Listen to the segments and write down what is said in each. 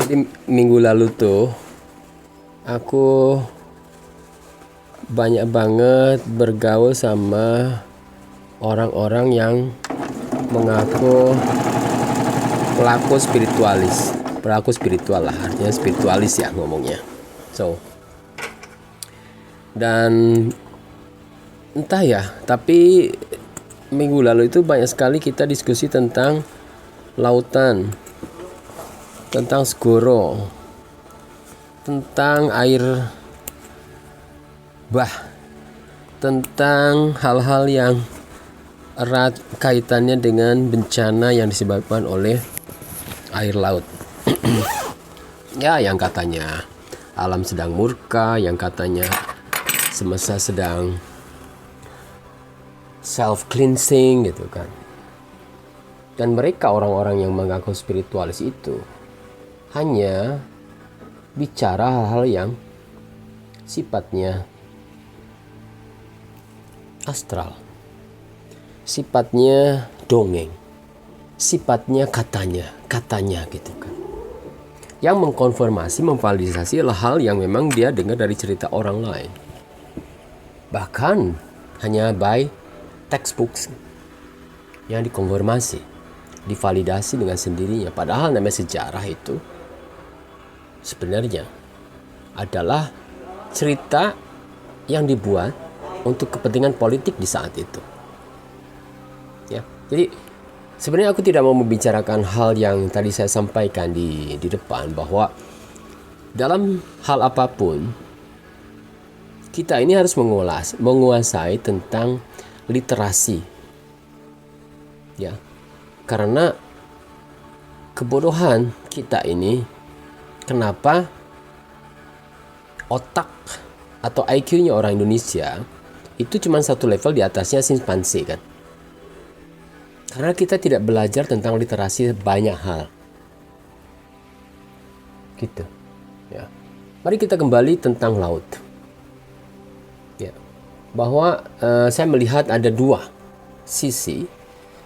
Jadi minggu lalu tuh aku banyak banget bergaul sama orang-orang yang mengaku pelaku spiritual lah, artinya spiritualis ya ngomongnya. Dan entah ya, tapi minggu lalu itu banyak sekali kita diskusi tentang lautan, tentang segoro, tentang air bah, tentang hal-hal yang erat kaitannya dengan bencana yang disebabkan oleh air laut. Ya, yang katanya alam sedang murka, yang katanya semesta sedang self cleansing gitu kan. Dan mereka orang-orang yang mengaku spiritualis itu hanya bicara hal-hal yang sifatnya astral, sifatnya dongeng, sifatnya katanya gitu kan, yang mengkonfirmasi, memvalidasi hal yang memang dia dengar dari cerita orang lain, bahkan hanya by textbooks yang dikonfirmasi, divalidasi dengan sendirinya. Padahal namanya sejarah itu sebenarnya adalah cerita yang dibuat untuk kepentingan politik di saat itu. Ya, jadi sebenarnya aku tidak mau membicarakan hal yang tadi saya sampaikan di depan, bahwa dalam hal apapun kita ini harus menguasai tentang literasi. Ya. Karena kebodohan kita ini, kenapa otak atau IQ-nya orang Indonesia itu cuma satu level di atasnya simpanse kan? Karena kita tidak belajar tentang literasi banyak hal. Gitu. Ya. Mari kita kembali tentang laut. Ya. Bahwa saya melihat ada dua sisi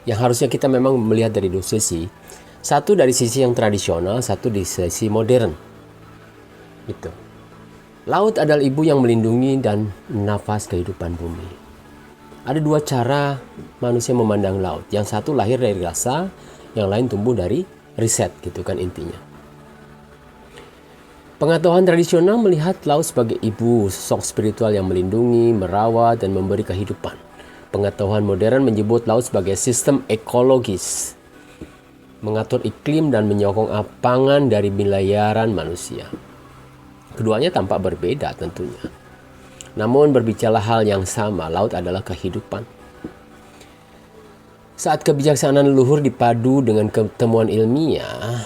yang harusnya kita memang melihat dari dua sisi. Satu dari sisi yang tradisional, satu di sisi modern. Gitu. Laut adalah ibu yang melindungi dan nafas kehidupan bumi. Ada dua cara manusia memandang laut. Yang satu lahir dari rasa, yang lain tumbuh dari riset gitu kan intinya. Pengetahuan tradisional melihat laut sebagai ibu, sosok spiritual yang melindungi, merawat, dan memberi kehidupan. Pengetahuan modern menyebut laut sebagai sistem ekologis, mengatur iklim dan menyokong pangan dari miliaran manusia. Keduanya tampak berbeda tentunya. Namun berbicara hal yang sama, laut adalah kehidupan. Saat kebijaksanaan leluhur dipadu dengan ketemuan ilmiah,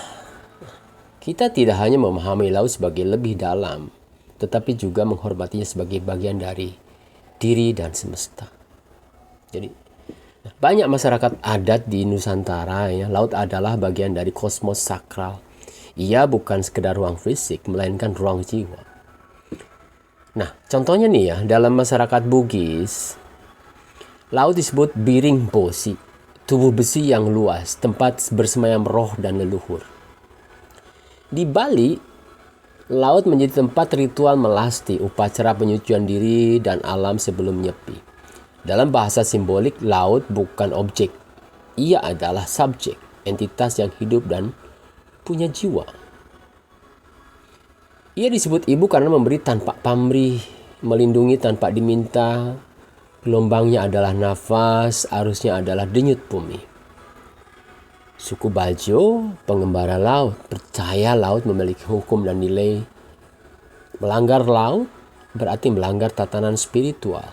kita tidak hanya memahami laut sebagai lebih dalam, tetapi juga menghormatinya sebagai bagian dari diri dan semesta. Jadi banyak masyarakat adat di Nusantara ya, laut adalah bagian dari kosmos sakral. Ia bukan sekedar ruang fisik, melainkan ruang jiwa. Nah, contohnya nih ya, dalam masyarakat Bugis, laut disebut biring bosi, tubuh besi yang luas, tempat bersemayam roh dan leluhur. Di Bali, laut menjadi tempat ritual melasti, upacara penyucian diri dan alam sebelum nyepi. Dalam bahasa simbolik, laut bukan objek. Ia adalah subjek, entitas yang hidup dan punya jiwa. Ia disebut ibu karena memberi tanpa pamrih, melindungi tanpa diminta. Gelombangnya adalah nafas, arusnya adalah denyut bumi. Suku Bajo, pengembara laut, percaya laut memiliki hukum dan nilai. Melanggar laut berarti melanggar tatanan spiritual.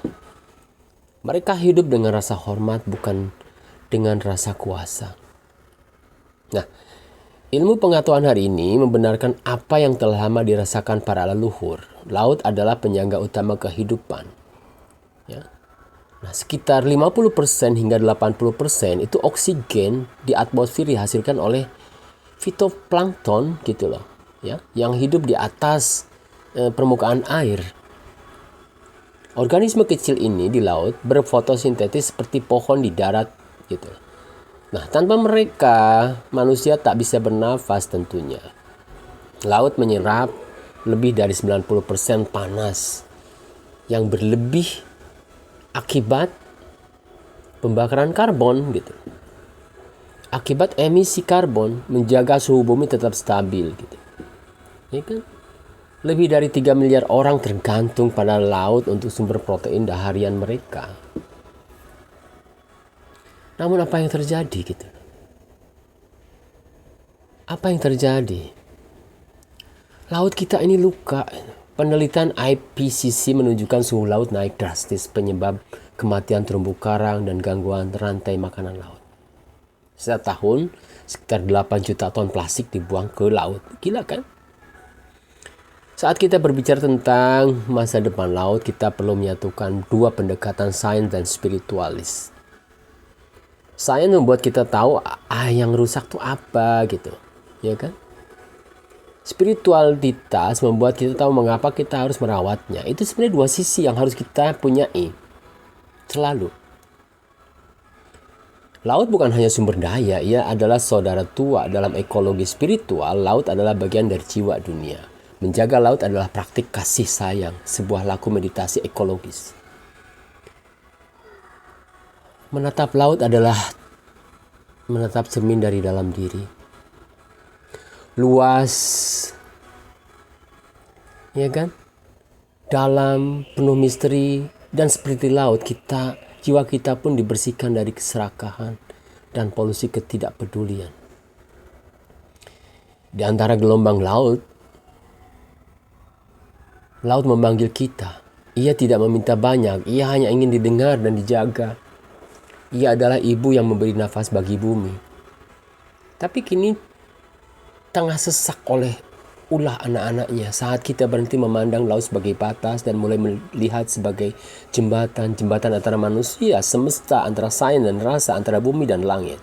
Mereka hidup dengan rasa hormat, bukan dengan rasa kuasa. Nah, ilmu pengetahuan hari ini membenarkan apa yang telah lama dirasakan para leluhur. Laut adalah penyangga utama kehidupan. Ya. Nah, sekitar 50% hingga 80% itu oksigen di atmosfer dihasilkan oleh fitoplankton gitu loh, ya, yang hidup di atas permukaan air. Organisme kecil ini di laut berfotosintesis seperti pohon di darat gitu. Nah, tanpa mereka manusia tak bisa bernafas tentunya. Laut menyerap lebih dari 90% panas yang berlebih akibat pembakaran karbon gitu. Akibat emisi karbon menjaga suhu bumi tetap stabil gitu. Ya kan? Lebih dari 3 miliar orang tergantung pada laut untuk sumber protein harian mereka. Namun apa yang terjadi gitu? Apa yang terjadi? Laut kita ini luka. Penelitian IPCC menunjukkan suhu laut naik drastis, penyebab kematian terumbu karang dan gangguan rantai makanan laut. Setiap tahun sekitar 8 juta ton plastik dibuang ke laut. Gila kan? Saat kita berbicara tentang masa depan laut, kita perlu menyatukan dua pendekatan sains dan spiritualis. Sains membuat kita tahu yang rusak tuh apa gitu, ya kan? Spiritualitas membuat kita tahu mengapa kita harus merawatnya. Itu sebenarnya dua sisi yang harus kita punyai selalu. Laut bukan hanya sumber daya, ia adalah saudara tua dalam ekologi spiritual. Laut adalah bagian dari jiwa dunia. Menjaga laut adalah praktik kasih sayang, sebuah laku meditasi ekologis. Menatap laut adalah menatap cermin dari dalam diri. Luas, ya kan? Dalam, penuh misteri, dan seperti laut, jiwa kita pun dibersihkan dari keserakahan dan polusi ketidakpedulian. Di antara gelombang laut memanggil kita. Ia tidak meminta banyak, ia hanya ingin didengar dan dijaga. Ia adalah ibu yang memberi nafas bagi bumi. Tapi kini tengah sesak oleh ulah anak-anaknya saat kita berhenti memandang laut sebagai batas dan mulai melihat sebagai jembatan antara manusia, semesta, antara sains dan rasa, antara bumi dan langit.